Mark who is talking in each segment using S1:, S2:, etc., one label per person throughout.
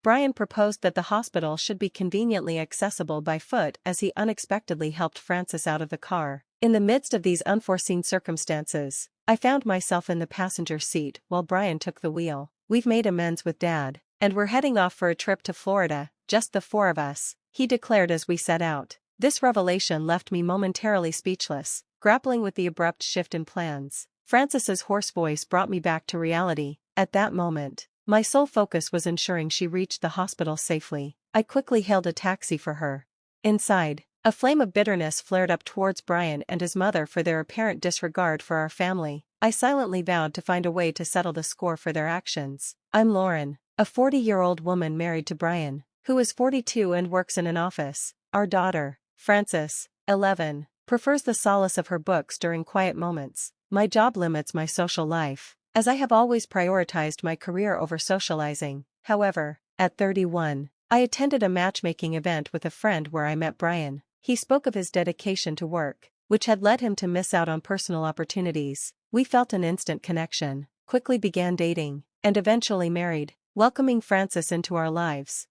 S1: Brian proposed that the hospital should be conveniently accessible by foot as he unexpectedly helped Frances out of the car. In the midst of these unforeseen circumstances, I found myself in the passenger seat while Brian took the wheel. "We've made amends with Dad, and we're heading off for a trip to Florida, just the four of us," he declared as we set out. This revelation left me momentarily speechless, grappling with the abrupt shift in plans. Frances's hoarse voice brought me back to reality. At that moment, my sole focus was ensuring she reached the hospital safely. I quickly hailed a taxi for her. Inside, a flame of bitterness flared up towards Brian and his mother for their apparent disregard for our family. I silently vowed to find a way to settle the score for their actions. "I'm Lauren, a 40-year-old woman married to Brian, who is 42 and works in an office. Our daughter, Frances, 11, prefers the solace of her books during quiet moments. My job limits my social life, as I have always prioritized my career over socializing. However, at 31, I attended a matchmaking event with a friend where I met Brian. He spoke of his dedication to work, which had led him to miss out on personal opportunities. We felt an instant connection, quickly began dating, and eventually married, welcoming Frances into our lives.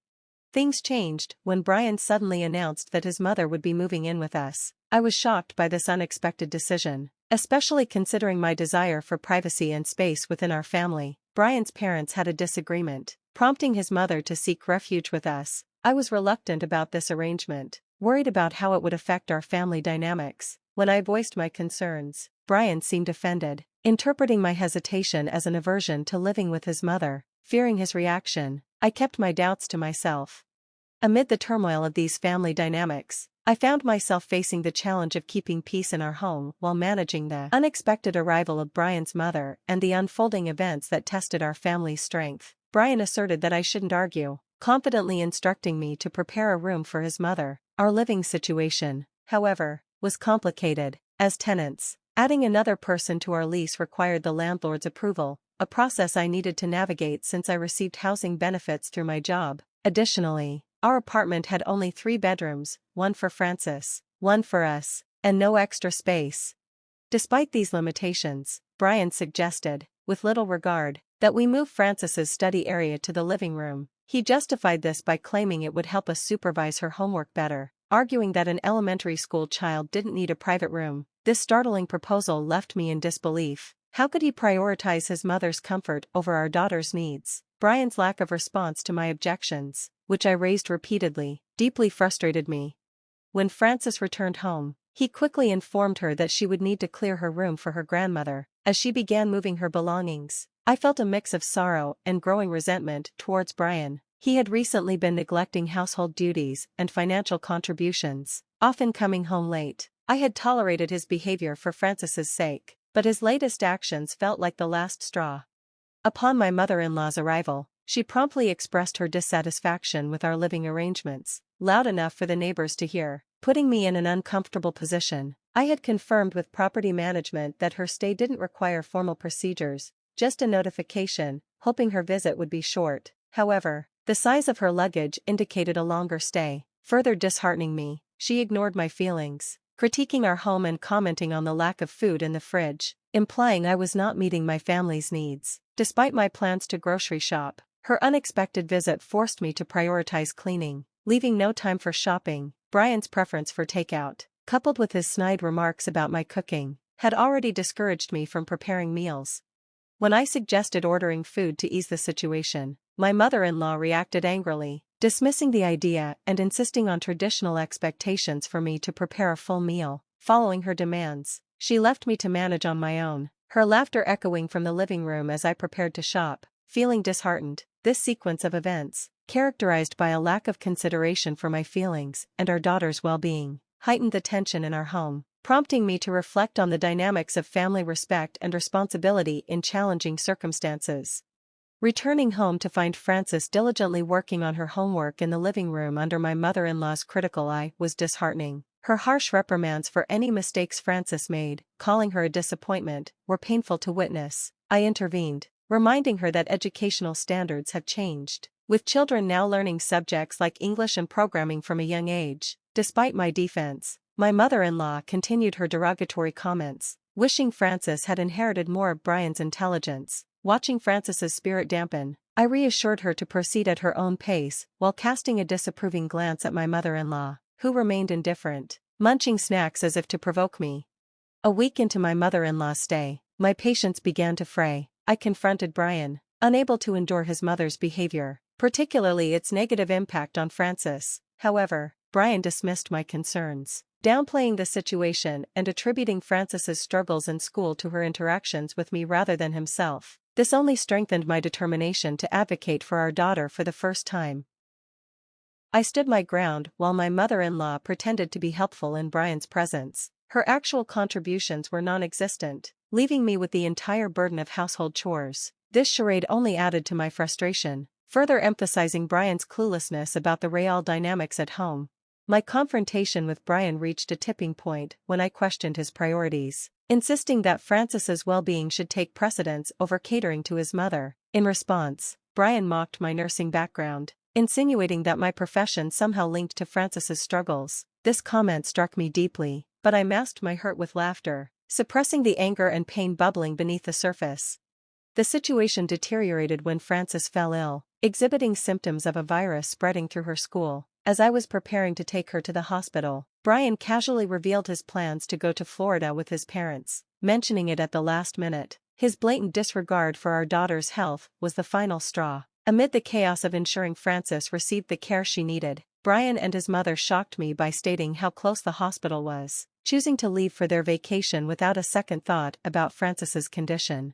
S1: Things changed when Brian suddenly announced that his mother would be moving in with us. I was shocked by this unexpected decision, especially considering my desire for privacy and space within our family. Brian's parents had a disagreement, prompting his mother to seek refuge with us. I was reluctant about this arrangement, worried about how it would affect our family dynamics. When I voiced my concerns, Brian seemed offended, interpreting my hesitation as an aversion to living with his mother. Fearing his reaction, I kept my doubts to myself. Amid the turmoil of these family dynamics, I found myself facing the challenge of keeping peace in our home while managing the unexpected arrival of Brian's mother and the unfolding events that tested our family's strength. Brian asserted that I shouldn't argue, confidently instructing me to prepare a room for his mother. Our living situation, however, was complicated. As tenants, adding another person to our lease required the landlord's approval, a process I needed to navigate since I received housing benefits through my job. Additionally, our apartment had only 3 bedrooms, one for Frances, one for us, and no extra space. Despite these limitations, Brian suggested, with little regard, that we move Frances's study area to the living room. He justified this by claiming it would help us supervise her homework better, arguing that an elementary school child didn't need a private room. This startling proposal left me in disbelief. How could he prioritize his mother's comfort over our daughter's needs? Brian's lack of response to my objections, which I raised repeatedly, deeply frustrated me. When Frances returned home, he quickly informed her that she would need to clear her room for her grandmother. As she began moving her belongings, I felt a mix of sorrow and growing resentment towards Brian. He had recently been neglecting household duties and financial contributions, often coming home late. I had tolerated his behavior for Frances's sake, but his latest actions felt like the last straw. Upon my mother-in-law's arrival, she promptly expressed her dissatisfaction with our living arrangements, loud enough for the neighbors to hear, putting me in an uncomfortable position. I had confirmed with property management that her stay didn't require formal procedures, just a notification, hoping her visit would be short. However, the size of her luggage indicated a longer stay. Further disheartening me, she ignored my feelings, critiquing our home and commenting on the lack of food in the fridge, implying I was not meeting my family's needs. Despite my plans to grocery shop, her unexpected visit forced me to prioritize cleaning, leaving no time for shopping. Brian's preference for takeout, coupled with his snide remarks about my cooking, had already discouraged me from preparing meals. When I suggested ordering food to ease the situation, my mother-in-law reacted angrily, dismissing the idea and insisting on traditional expectations for me to prepare a full meal. Following her demands, she left me to manage on my own, her laughter echoing from the living room as I prepared to shop. Feeling disheartened, this sequence of events, characterized by a lack of consideration for my feelings and our daughter's well-being, heightened the tension in our home, prompting me to reflect on the dynamics of family respect and responsibility in challenging circumstances. Returning home to find Frances diligently working on her homework in the living room under my mother-in-law's critical eye was disheartening. Her harsh reprimands for any mistakes Frances made, calling her a disappointment, were painful to witness. I intervened, reminding her that educational standards have changed, with children now learning subjects like English and programming from a young age. Despite my defense, my mother-in-law continued her derogatory comments, wishing Frances had inherited more of Brian's intelligence. Watching Frances's spirit dampen, I reassured her to proceed at her own pace, while casting a disapproving glance at my mother-in-law, who remained indifferent, munching snacks as if to provoke me. A week into my mother-in-law's stay, my patience began to fray. I confronted Brian, unable to endure his mother's behavior, particularly its negative impact on Francis. However, Brian dismissed my concerns, downplaying the situation and attributing Francis's struggles in school to her interactions with me rather than himself. This only strengthened my determination to advocate for our daughter for the first time. I stood my ground while my mother-in-law pretended to be helpful in Brian's presence. Her actual contributions were non-existent, leaving me with the entire burden of household chores. This charade only added to my frustration, further emphasizing Brian's cluelessness about the real dynamics at home. My confrontation with Brian reached a tipping point when I questioned his priorities, insisting that Francis's well-being should take precedence over catering to his mother. In response, Brian mocked my nursing background, insinuating that my profession somehow linked to Francis's struggles. This comment struck me deeply, but I masked my hurt with laughter, suppressing the anger and pain bubbling beneath the surface. The situation deteriorated when Francis fell ill, exhibiting symptoms of a virus spreading through her school. As I was preparing to take her to the hospital, Brian casually revealed his plans to go to Florida with his parents, mentioning it at the last minute. His blatant disregard for our daughter's health was the final straw. Amid the chaos of ensuring Frances received the care she needed, Brian and his mother shocked me by stating how close the hospital was, choosing to leave for their vacation without a second thought about Frances's condition.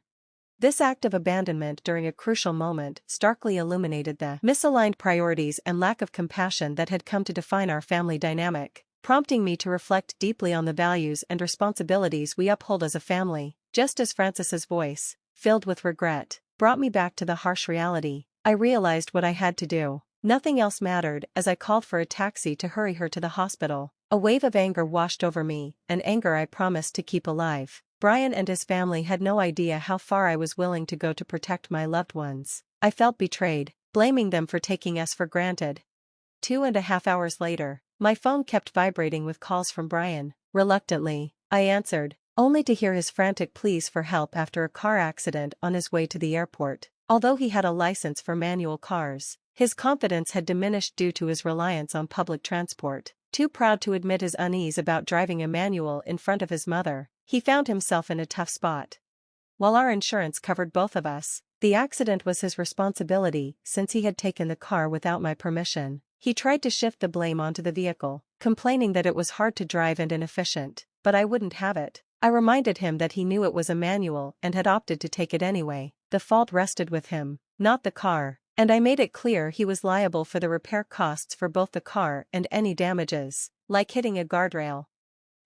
S1: This act of abandonment during a crucial moment starkly illuminated the misaligned priorities and lack of compassion that had come to define our family dynamic, prompting me to reflect deeply on the values and responsibilities we uphold as a family. Just as Frances's voice, filled with regret, brought me back to the harsh reality, I realized what I had to do. Nothing else mattered as I called for a taxi to hurry her to the hospital. A wave of anger washed over me, an anger I promised to keep alive. Brian and his family had no idea how far I was willing to go to protect my loved ones. I felt betrayed, blaming them for taking us for granted. 2.5 hours later, my phone kept vibrating with calls from Brian. Reluctantly, I answered, only to hear his frantic pleas for help after a car accident on his way to the airport. Although he had a license for manual cars, his confidence had diminished due to his reliance on public transport. Too proud to admit his unease about driving a manual in front of his mother, he found himself in a tough spot. While our insurance covered both of us, the accident was his responsibility since he had taken the car without my permission. He tried to shift the blame onto the vehicle, complaining that it was hard to drive and inefficient, but I wouldn't have it. I reminded him that he knew it was a manual and had opted to take it anyway. The fault rested with him, not the car, and I made it clear he was liable for the repair costs for both the car and any damages, like hitting a guardrail.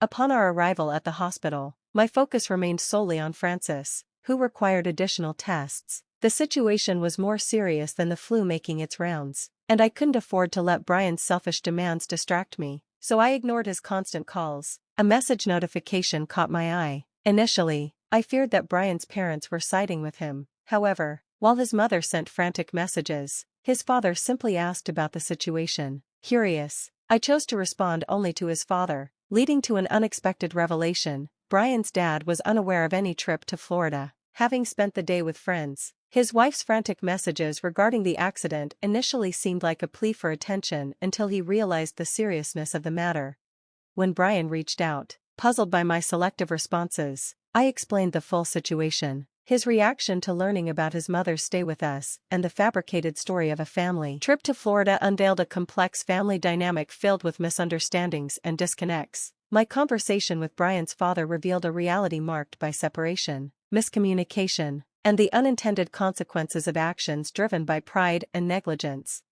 S1: Upon our arrival at the hospital, my focus remained solely on Frances, who required additional tests. The situation was more serious than the flu making its rounds, and I couldn't afford to let Brian's selfish demands distract me, so I ignored his constant calls. A message notification caught my eye. Initially, I feared that Brian's parents were siding with him. However, while his mother sent frantic messages, his father simply asked about the situation. Curious, I chose to respond only to his father, leading to an unexpected revelation. Brian's dad was unaware of any trip to Florida, having spent the day with friends. His wife's frantic messages regarding the accident initially seemed like a plea for attention until he realized the seriousness of the matter. When Brian reached out, puzzled by my selective responses, I explained the full situation. His reaction to learning about his mother's stay with us and the fabricated story of a family trip to Florida unveiled a complex family dynamic filled with misunderstandings and disconnects. My conversation with Brian's father revealed a reality marked by separation, miscommunication, and the unintended consequences of actions driven by pride and negligence.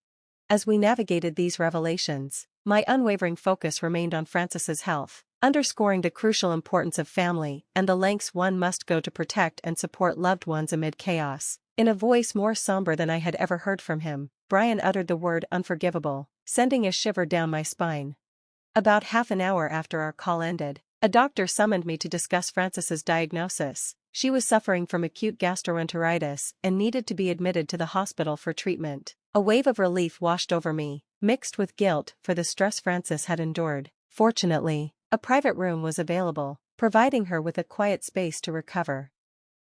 S1: As we navigated these revelations, my unwavering focus remained on Frances's health, underscoring the crucial importance of family and the lengths one must go to protect and support loved ones amid chaos. In a voice more somber than I had ever heard from him, Brian uttered the word unforgivable, sending a shiver down my spine. About half an hour after our call ended, a doctor summoned me to discuss Frances's diagnosis. She was suffering from acute gastroenteritis and needed to be admitted to the hospital for treatment. A wave of relief washed over me, mixed with guilt for the stress Frances had endured. Fortunately, a private room was available, providing her with a quiet space to recover.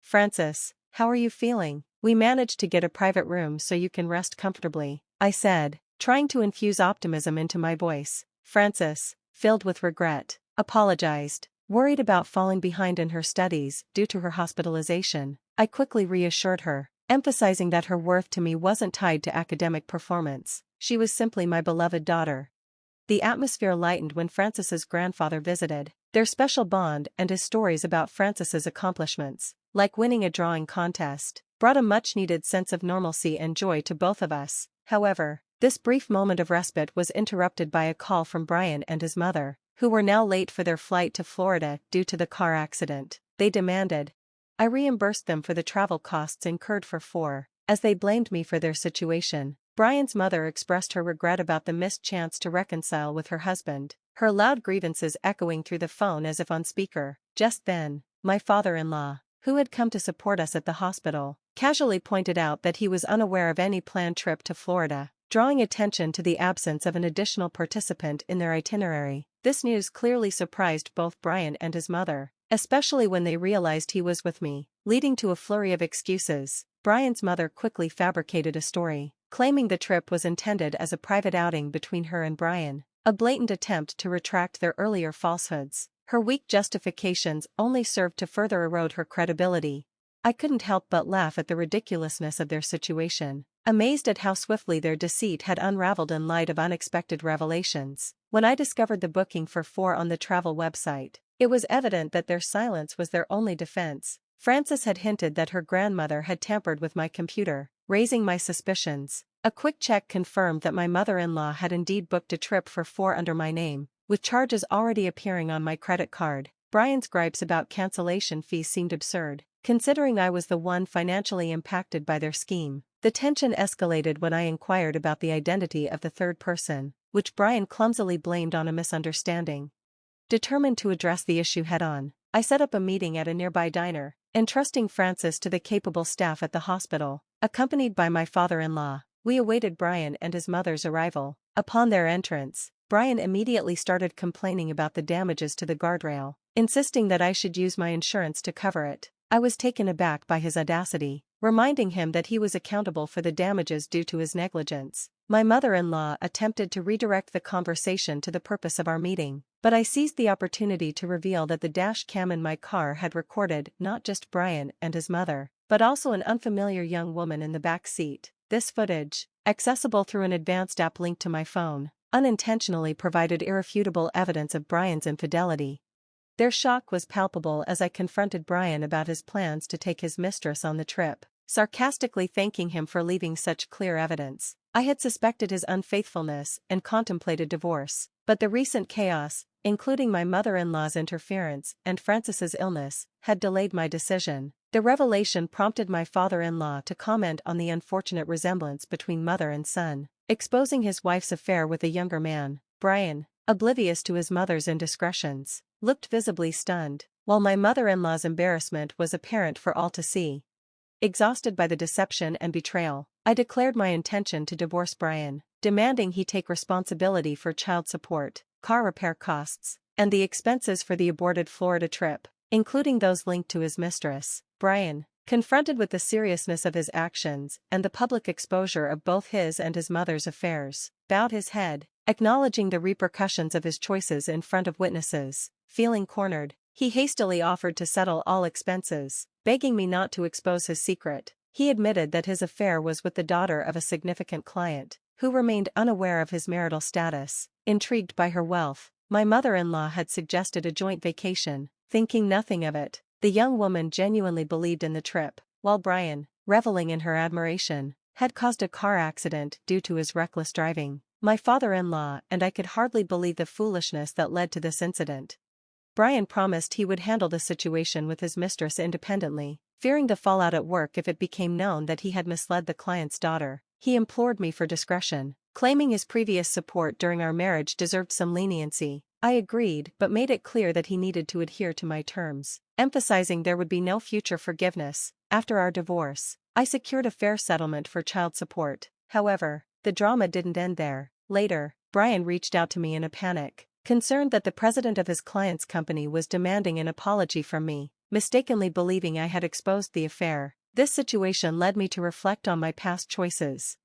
S1: "Frances, how are you feeling?" We managed to get a private room so you can rest comfortably, I said, trying to infuse optimism into my voice. Frances, filled with regret, apologized. Worried about falling behind in her studies due to her hospitalization, I quickly reassured her, emphasizing that her worth to me wasn't tied to academic performance. She was simply my beloved daughter. The atmosphere lightened when Frances's grandfather visited. Their special bond and his stories about Frances's accomplishments, like winning a drawing contest, brought a much-needed sense of normalcy and joy to both of us. However, this brief moment of respite was interrupted by a call from Brian and his mother, who were now late for their flight to Florida due to the car accident. They demanded I reimbursed them for the travel costs incurred as they blamed me for their situation. Brian's mother expressed her regret about the missed chance to reconcile with her husband, her loud grievances echoing through the phone as if on speaker. Just then, my father-in-law, who had come to support us at the hospital, casually pointed out that he was unaware of any planned trip to Florida, drawing attention to the absence of an additional participant in their itinerary. This news clearly surprised both Brian and his mother, especially when they realized he was with me, leading to a flurry of excuses. Brian's mother quickly fabricated a story, claiming the trip was intended as a private outing between her and Brian, a blatant attempt to retract their earlier falsehoods. Her weak justifications only served to further erode her credibility. I couldn't help but laugh at the ridiculousness of their situation, amazed at how swiftly their deceit had unraveled in light of unexpected revelations. When I discovered the booking for 4 on the travel website, it was evident that their silence was their only defense. Frances had hinted that her grandmother had tampered with my computer, raising my suspicions. A quick check confirmed that my mother-in-law had indeed booked a trip for 4 under my name, with charges already appearing on my credit card. Brian's gripes about cancellation fees seemed absurd, considering I was the one financially impacted by their scheme. The tension escalated when I inquired about the identity of the third person, which Brian clumsily blamed on a misunderstanding. Determined to address the issue head-on, I set up a meeting at a nearby diner, entrusting Frances to the capable staff at the hospital. Accompanied by my father-in-law, we awaited Brian and his mother's arrival. Upon their entrance, Brian immediately started complaining about the damages to the guardrail, insisting that I should use my insurance to cover it. I was taken aback by his audacity, reminding him that he was accountable for the damages due to his negligence. My mother-in-law attempted to redirect the conversation to the purpose of our meeting, but I seized the opportunity to reveal that the dash cam in my car had recorded not just Brian and his mother, but also an unfamiliar young woman in the back seat. This footage, accessible through an advanced app linked to my phone, unintentionally provided irrefutable evidence of Brian's infidelity. Their shock was palpable as I confronted Brian about his plans to take his mistress on the trip, sarcastically thanking him for leaving such clear evidence. I had suspected his unfaithfulness and contemplated divorce, but the recent chaos, including my mother-in-law's interference and Frances's illness, had delayed my decision. The revelation prompted my father-in-law to comment on the unfortunate resemblance between mother and son, exposing his wife's affair with a younger man. Brian, oblivious to his mother's indiscretions, looked visibly stunned, while my mother-in-law's embarrassment was apparent for all to see. Exhausted by the deception and betrayal, I declared my intention to divorce Brian, demanding he take responsibility for child support, car repair costs, and the expenses for the aborted Florida trip, including those linked to his mistress. Brian, confronted with the seriousness of his actions and the public exposure of both his and his mother's affairs, bowed his head, acknowledging the repercussions of his choices in front of witnesses. Feeling cornered, he hastily offered to settle all expenses, begging me not to expose his secret. He admitted that his affair was with the daughter of a significant client, who remained unaware of his marital status. Intrigued by her wealth, my mother-in-law had suggested a joint vacation, thinking nothing of it. The young woman genuinely believed in the trip, while Brian, reveling in her admiration, had caused a car accident due to his reckless driving. My father-in-law and I could hardly believe the foolishness that led to this incident. Brian promised he would handle the situation with his mistress independently, fearing the fallout at work if it became known that he had misled the client's daughter. He implored me for discretion, claiming his previous support during our marriage deserved some leniency. I agreed but made it clear that he needed to adhere to my terms, emphasizing there would be no future forgiveness. After our divorce, I secured a fair settlement for child support. However, the drama didn't end there. Later, Brian reached out to me in a panic, concerned that the president of his client's company was demanding an apology from me, mistakenly believing I had exposed the affair. This situation led me to reflect on my past choices.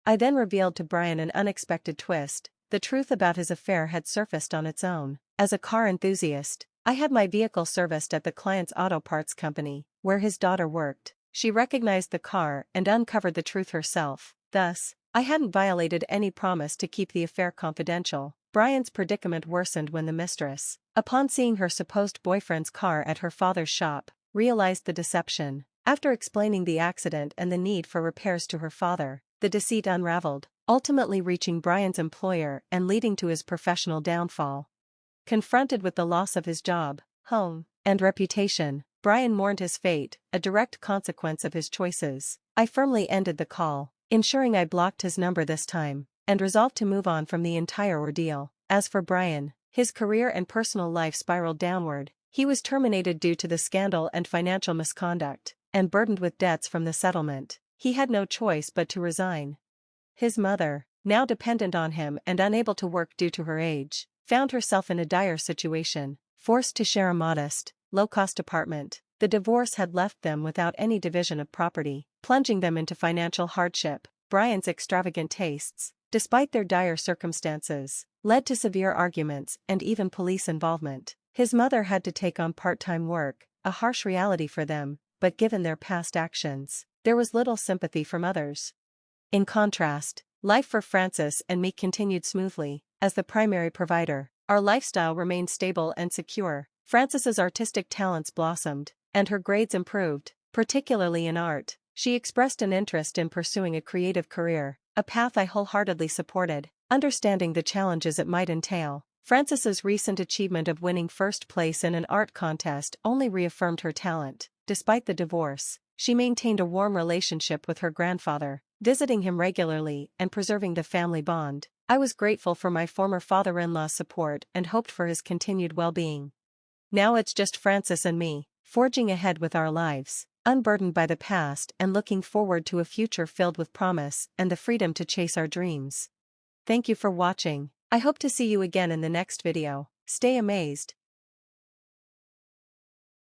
S1: I then revealed to Brian an unexpected twist. The truth about his affair had surfaced on its own. As a car enthusiast, I had my vehicle serviced at the client's auto parts company, where his daughter worked. She recognized the car and uncovered the truth herself. Thus, I hadn't violated any promise to keep the affair confidential. Brian's predicament worsened when the mistress, upon seeing her supposed boyfriend's car at her father's shop, realized the deception. After explaining the accident and the need for repairs to her father, the deceit unraveled, ultimately reaching Brian's employer and leading to his professional downfall. Confronted with the loss of his job, home, and reputation, Brian mourned his fate, a direct consequence of his choices. I firmly ended the call, ensuring I blocked his number this time, and resolved to move on from the entire ordeal. As for Brian, his career and personal life spiraled downward. He was terminated due to the scandal and financial misconduct, and burdened with debts from the settlement. He had no choice but to resign. His mother, now dependent on him and unable to work due to her age, found herself in a dire situation, forced to share a modest, low-cost apartment. The divorce had left them without any division of property, plunging them into financial hardship. Brian's extravagant tastes, despite their dire circumstances, led to severe arguments and even police involvement. His mother had to take on part-time work, a harsh reality for them, but given their past actions, there was little sympathy from others. In contrast, life for Francis and me continued smoothly. As the primary provider, our lifestyle remained stable and secure. Francis's artistic talents blossomed, and her grades improved, particularly in art. She expressed an interest in pursuing a creative career, a path I wholeheartedly supported, understanding the challenges it might entail. Francis's recent achievement of winning first place in an art contest only reaffirmed her talent. Despite the divorce, she maintained a warm relationship with her grandfather, visiting him regularly and preserving the family bond. I was grateful for my former father-in-law's support and hoped for his continued well-being. Now it's just Francis and me, forging ahead with our lives, unburdened by the past and looking forward to a future filled with promise and the freedom to chase our dreams. Thank you for watching. I hope to see you again in the next video. Stay amazed.